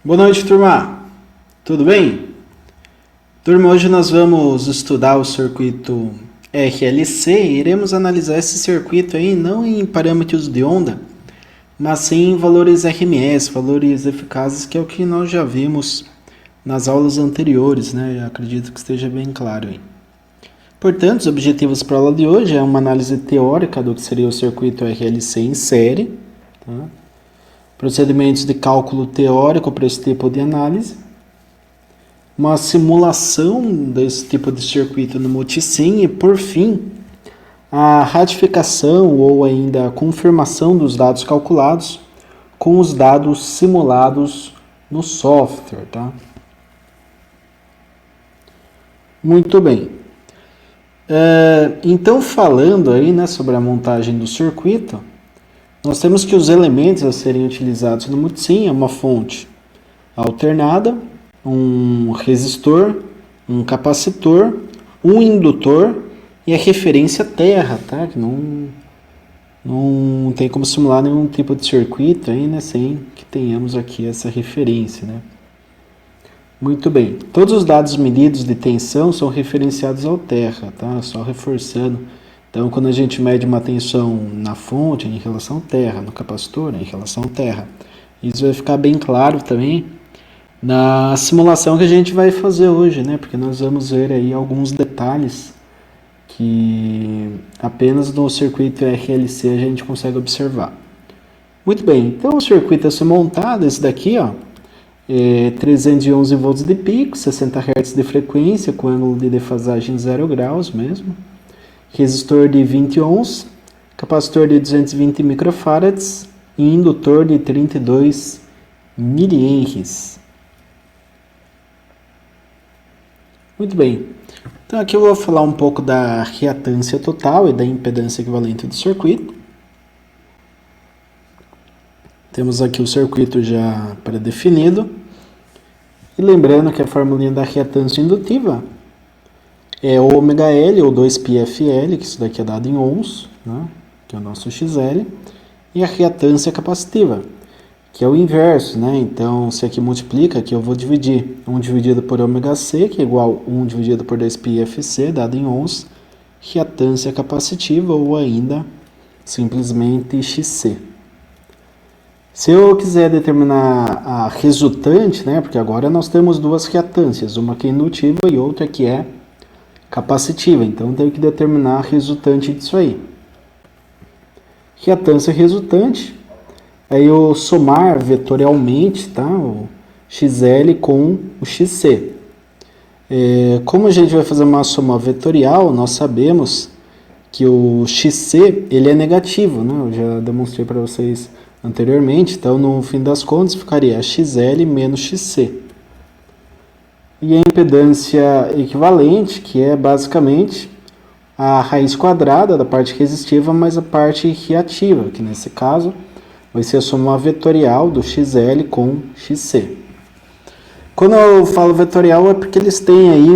Boa noite, turma. Tudo bem? Turma, hoje nós vamos estudar o circuito RLC e iremos analisar esse circuito aí não em parâmetros de onda, mas sim em valores RMS, valores eficazes, que é o que nós já vimos nas aulas anteriores, né? Eu acredito que esteja bem claro aí. Portanto, os objetivos para a aula de hoje é uma análise teórica do que seria o circuito RLC em série, tá? Procedimentos de cálculo teórico para esse tipo de análise, uma simulação desse tipo de circuito no multisim e, por fim, a ratificação ou ainda a confirmação dos dados calculados com os dados simulados no software, tá? Muito bem. Então, falando aí, né, sobre a montagem do circuito, nós temos que os elementos a serem utilizados no multisim é uma fonte alternada, um resistor, um capacitor, um indutor e a referência terra, tá? Que não tem como simular nenhum tipo de circuito aí, né, sem que tenhamos aqui essa referência, né? Muito bem. Todos os dados medidos de tensão são referenciados ao terra, tá? Só reforçando. Então, quando a gente mede uma tensão na fonte em relação à terra, no capacitor em relação à terra, isso vai ficar bem claro também na simulação que a gente vai fazer hoje, né? Porque nós vamos ver aí alguns detalhes que apenas no circuito RLC a gente consegue observar. Muito bem, então o circuito a ser montado, esse daqui, ó, 311 volts de pico, 60 Hz de frequência, com ângulo de defasagem 0 graus mesmo. Resistor de 20 ohms, capacitor de 220 microfarads e indutor de 32 mA. Muito bem. Então aqui eu vou falar um pouco da reatância total e da impedância equivalente do circuito. Temos aqui o circuito já pré-definido. E lembrando que a formulinha da reatância indutiva é ômega-L ou 2πfL, que isso daqui é dado em ohms, né, que é o nosso XL, e a reatância capacitiva, que é o inverso, né? Então, se aqui multiplica, aqui eu vou dividir 1 dividido por ômega-C, que é igual a 1 dividido por 2πfC, dado em ohms, reatância capacitiva, ou ainda simplesmente XC. Se eu quiser determinar a resultante, né, porque agora nós temos duas reatâncias, uma que é indutiva e outra que é capacitiva, então eu tenho que determinar a resultante disso aí. Reatância resultante, aí eu somar vetorialmente, tá, o XL com o XC. Como a gente vai fazer uma soma vetorial, nós sabemos que o XC ele é negativo, né, eu já demonstrei para vocês anteriormente, então no fim das contas ficaria XL menos XC. E a impedância equivalente, que é basicamente a raiz quadrada da parte resistiva mais a parte reativa, que nesse caso vai ser a soma vetorial do XL com XC. Quando eu falo vetorial é porque eles têm aí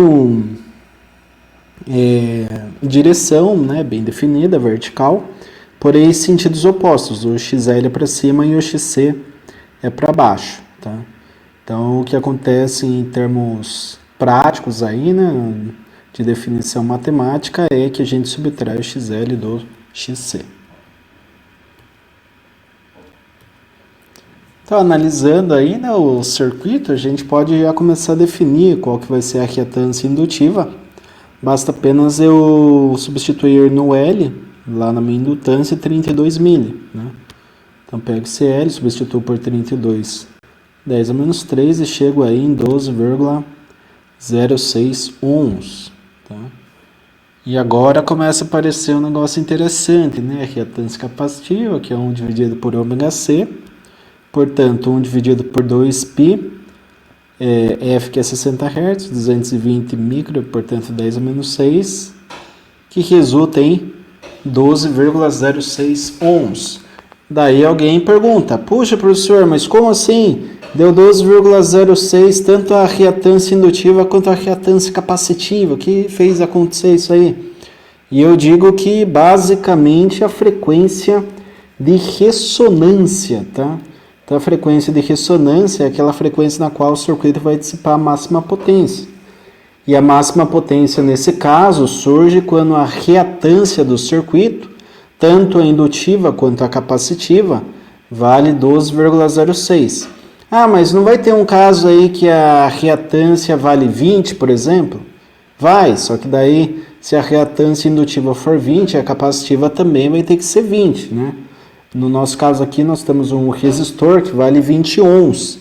direção, né, bem definida, vertical, porém sentidos opostos, o XL é para cima e o XC é para baixo, tá? Então, o que acontece em termos práticos aí, né, de definição matemática, é que a gente subtrai o XL do XC. Então, analisando aí, né, o circuito, a gente pode já começar a definir qual que vai ser a reatância indutiva. Basta apenas eu substituir no L, lá na minha indutância, 32 mili, né? Então, pego esse L, substituo por 32, 10 a menos 3 e chego aí em 12,06 ohms, tá? E agora começa a aparecer um negócio interessante, né? A reatância capacitiva, que é 1 dividido por ômega-C, portanto, 1 dividido por 2π, F que é 60 Hz, 220 micro, portanto 10 a menos 6, que resulta em 12,06 ohms. Daí alguém pergunta, puxa professor, mas como assim? Deu 12,06 tanto a reatância indutiva quanto a reatância capacitiva. O que fez acontecer isso aí? E eu digo que basicamente a frequência de ressonância, tá? Então a frequência de ressonância é aquela frequência na qual o circuito vai dissipar a máxima potência. E a máxima potência nesse caso surge quando a reatância do circuito, tanto a indutiva quanto a capacitiva, vale 12,06. Ah, mas não vai ter um caso aí que a reatância vale 20, por exemplo? Vai, só que daí, se a reatância indutiva for 20, a capacitiva também vai ter que ser 20, né? No nosso caso aqui, nós temos um resistor que vale 20 ohms,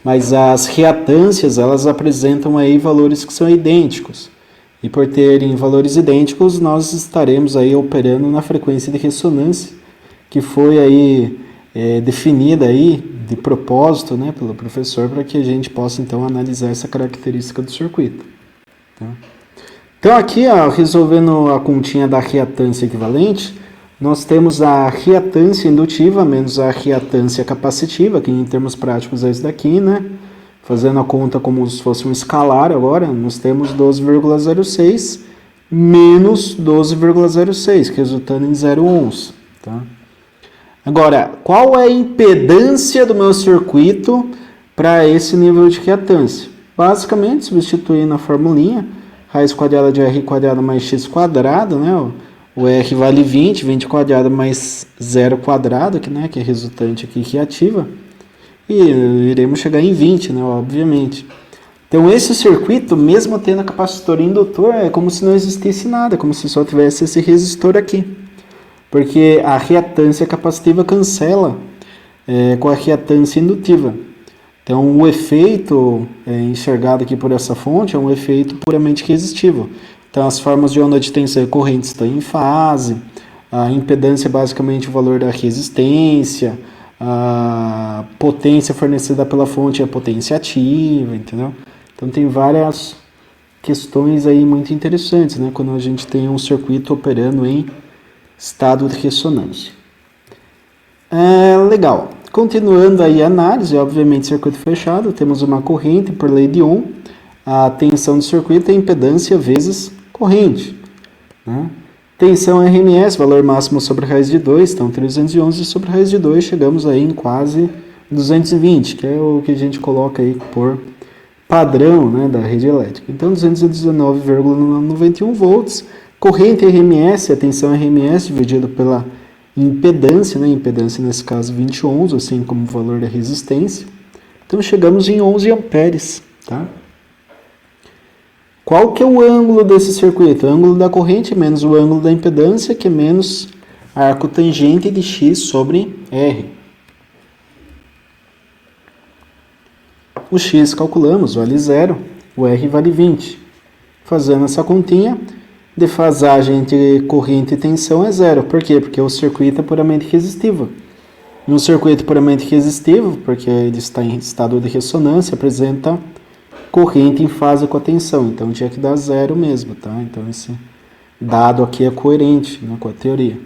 mas as reatâncias, elas apresentam aí valores que são idênticos. E por terem valores idênticos, nós estaremos aí operando na frequência de ressonância, que foi aí definida aí de propósito, né, pelo professor, para que a gente possa então analisar essa característica do circuito. Tá? Então aqui, ó, resolvendo a continha da reatância equivalente, nós temos a reatância indutiva menos a reatância capacitiva, que em termos práticos é isso daqui, né? Fazendo a conta como se fosse um escalar agora, nós temos 12,06 menos 12,06, resultando em 0 ohms. Tá? Agora, qual é a impedância do meu circuito para esse nível de reatância? Basicamente, substituindo a formulinha, raiz quadrada de R quadrado mais x quadrado, né? O R vale 20, 20 quadrado mais 0 quadrado, né, que é resultante aqui reativa. E iremos chegar em 20, né, obviamente. Então esse circuito, mesmo tendo capacitor e indutor, é como se não existisse nada, como se só tivesse esse resistor aqui. Porque a reatância capacitiva cancela com a reatância indutiva. Então o efeito enxergado aqui por essa fonte é um efeito puramente resistivo. Então, as formas de onda de tensão e corrente estão em fase, a impedância é basicamente o valor da resistência, a potência fornecida pela fonte é a potência ativa, entendeu? Então, tem várias questões aí muito interessantes, né? Quando a gente tem um circuito operando em estado de ressonância. Legal. Continuando aí a análise, obviamente, circuito fechado, temos uma corrente por lei de Ohm, a tensão do circuito é impedância vezes corrente. Né? Tensão RMS, valor máximo sobre raiz de 2, então 311 sobre raiz de 2, chegamos aí em quase 220, que é o que a gente coloca aí por padrão, né, da rede elétrica. Então 219,91 volts, corrente RMS, a tensão RMS dividido pela impedância, né, impedância nesse caso 20 ohms, assim como o valor da resistência. Então chegamos em 11 amperes, tá? Qual que é o ângulo desse circuito? O ângulo da corrente menos o ângulo da impedância, que é menos arco tangente de x sobre R. O x calculamos, vale 0, o R vale 20. Fazendo essa continha, defasagem entre corrente e tensão é 0. Por quê? Porque o circuito é puramente resistivo. No circuito puramente resistivo, porque ele está em estado de ressonância, apresenta corrente em fase com a tensão, então tinha que dar 0 mesmo, tá? Então esse dado aqui é coerente, né, com a teoria.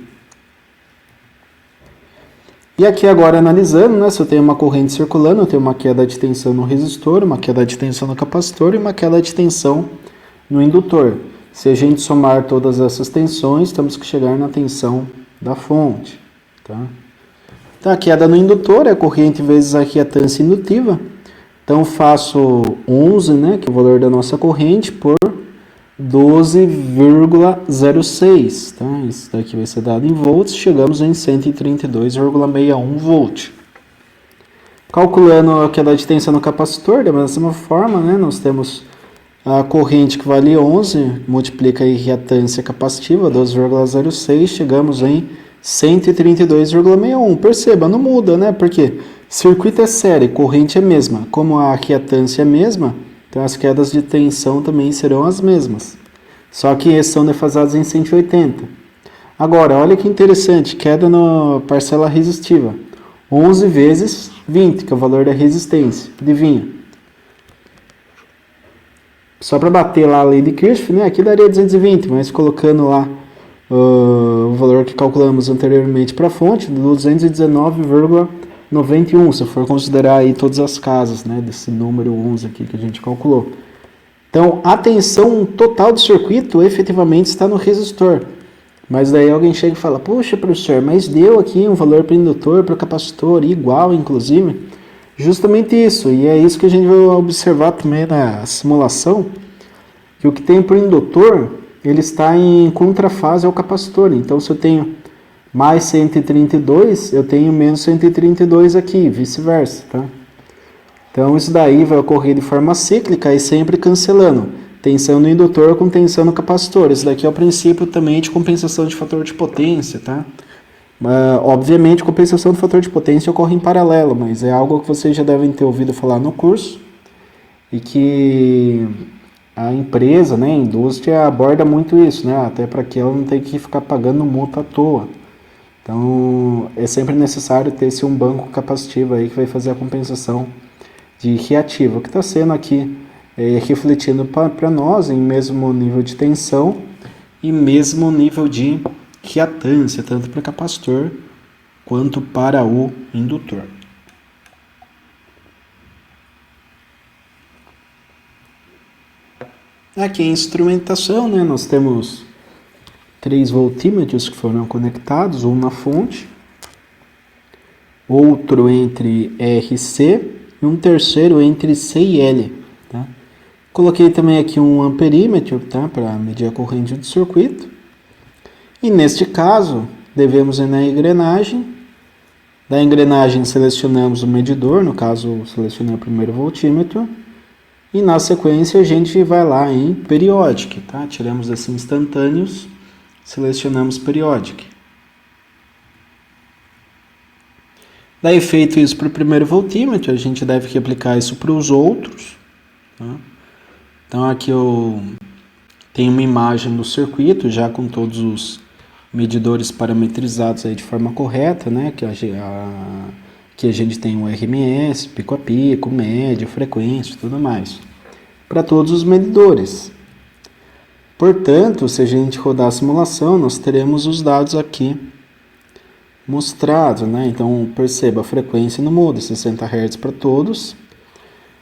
E aqui agora analisando, né, se eu tenho uma corrente circulando, eu tenho uma queda de tensão no resistor, uma queda de tensão no capacitor e uma queda de tensão no indutor. Se a gente somar todas essas tensões, temos que chegar na tensão da fonte, tá? Então a queda no indutor é a corrente vezes a reatância indutiva. Então, faço 11, né, que é o valor da nossa corrente, por 12,06. Tá? Isso daqui vai ser dado em volts, chegamos em 132,61 volt. Calculando a queda de tensão no capacitor, da mesma forma, né, nós temos a corrente que vale 11, multiplica aí reatância capacitiva, 12,06, chegamos em 132,61. Perceba, não muda, né, porque circuito é série, corrente é mesma. Como a reatância é mesma, então as quedas de tensão também serão as mesmas. Só que são defasadas em 180. Agora, olha que interessante, queda na parcela resistiva. 11 vezes 20, que é o valor da resistência. Adivinha? Só para bater lá a lei de Kirchhoff, né? Aqui daria 220, mas colocando lá o valor que calculamos anteriormente para a fonte, 219,91, se for considerar aí todas as casas, né, desse número 11 aqui que a gente calculou. Então, a tensão total do circuito efetivamente está no resistor, Mas daí alguém chega e fala, poxa, professor, mas deu aqui um valor para o indutor, para o capacitor, igual, inclusive. Justamente isso, e é isso que a gente vai observar também na simulação, que o que tem para o indutor, ele está em contrafase ao capacitor. Então, se eu tenho mais 132, eu tenho menos 132 aqui, vice-versa, tá? Então, isso daí vai ocorrer de forma cíclica e sempre cancelando. Tensão no indutor com tensão no capacitor. Esse daqui é o princípio também de compensação de fator de potência, tá? Obviamente, compensação do fator de potência ocorre em paralelo, mas é algo que vocês já devem ter ouvido falar no curso e que a empresa, né, a indústria aborda muito isso, né? Até para que ela não tenha que ficar pagando multa à toa. Então, é sempre necessário ter um banco capacitivo aí que vai fazer a compensação de reativo, que está sendo aqui refletindo para nós em mesmo nível de tensão e mesmo nível de reatância, tanto para o capacitor quanto para o indutor. Aqui em instrumentação, né, nós temos 3 voltímetros que foram conectados, um na fonte, outro entre RC e um terceiro entre C e L. Tá? Coloquei também aqui um amperímetro, tá, para medir a corrente do circuito. E neste caso, devemos ir na engrenagem. Da engrenagem selecionamos o medidor, no caso selecionei o primeiro voltímetro. E na sequência a gente vai lá em periodic, tá? Tiramos assim instantâneos, selecionamos periodic. Daí feito isso para o primeiro voltímetro, a gente deve replicar isso para os outros. Tá? Então aqui eu tenho uma imagem do circuito já com todos os medidores parametrizados aí de forma correta, né? Que a gente tem o RMS, pico a pico, média, frequência e tudo mais. Para todos os medidores. Portanto, se a gente rodar a simulação, nós teremos os dados aqui mostrados, né? Então, perceba, a frequência não muda, 60 Hz para todos.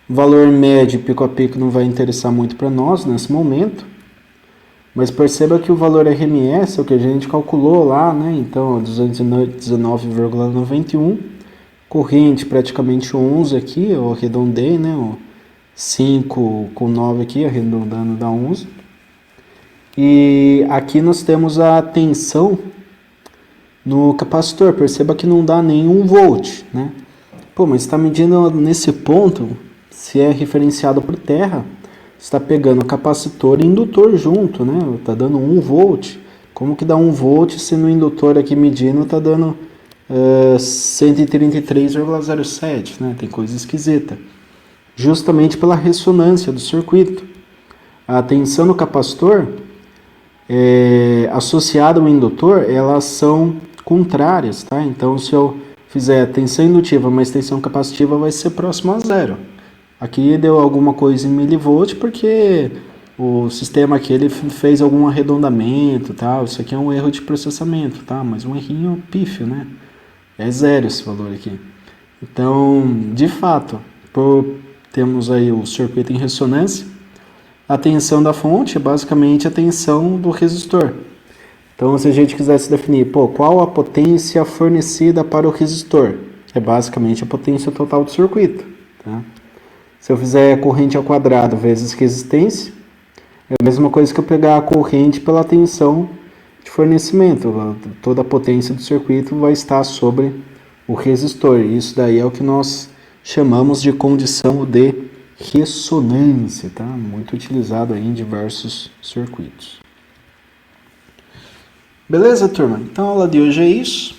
Valor médio pico a pico não vai interessar muito para nós nesse momento. Mas perceba que o valor RMS é o que a gente calculou lá, né? Então, 219,91. Corrente praticamente 11 aqui, eu arredondei, né? 5 com 9 aqui, arredondando dá 11. E aqui nós temos a tensão no capacitor. Perceba que não dá nenhum volt, né? Pô, mas está medindo nesse ponto, se é referenciado por terra, está pegando capacitor e indutor junto, né? Está dando 1 volt. Como que dá 1 volt se no indutor aqui medindo está dando 133,07, né? Tem coisa esquisita. Justamente pela ressonância do circuito. A tensão no capacitor associada ao indutor, elas são contrárias, tá? Então, se eu fizer tensão indutiva mais tensão capacitiva, vai ser próximo a zero. Aqui deu alguma coisa em milivolt porque o sistema aqui ele fez algum arredondamento, tal. Isso aqui é um erro de processamento, tá? Mas um errinho pífio, né? É zero esse valor aqui. Então, de fato, temos aí o circuito em ressonância. A tensão da fonte é basicamente a tensão do resistor. Então, se a gente quisesse definir, qual a potência fornecida para o resistor? É basicamente a potência total do circuito. Tá? Se eu fizer corrente ao quadrado vezes resistência, é a mesma coisa que eu pegar a corrente pela tensão de fornecimento. Toda a potência do circuito vai estar sobre o resistor. Isso daí é o que nós chamamos de condição de ressonância, tá? Muito utilizado aí em diversos circuitos. Beleza, turma? Então a aula de hoje é isso.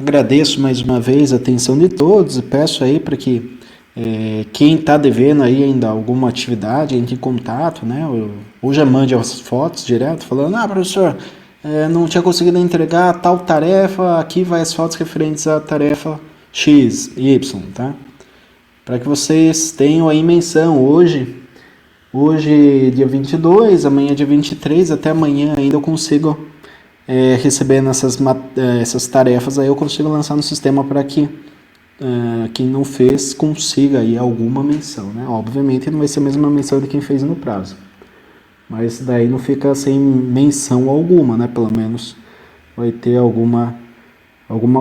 Agradeço mais uma vez a atenção de todos e peço aí para que quem está devendo aí ainda alguma atividade, entre em contato, né? Ou já mande as fotos direto, falando, professor, não tinha conseguido entregar tal tarefa, aqui vai as fotos referentes à tarefa X, Y, tá? Para que vocês tenham aí menção hoje dia 22, amanhã dia 23, até amanhã ainda eu consigo recebendo essas tarefas, aí eu consigo lançar no sistema para que quem não fez consiga aí alguma menção, né? Obviamente não vai ser a mesma menção de quem fez no prazo, Mas daí não fica sem menção alguma, né? Pelo menos vai ter alguma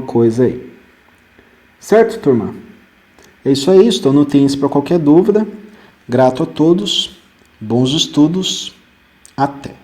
coisa aí. Certo, turma? É isso aí, estou no Teams para qualquer dúvida. Grato a todos, bons estudos, até!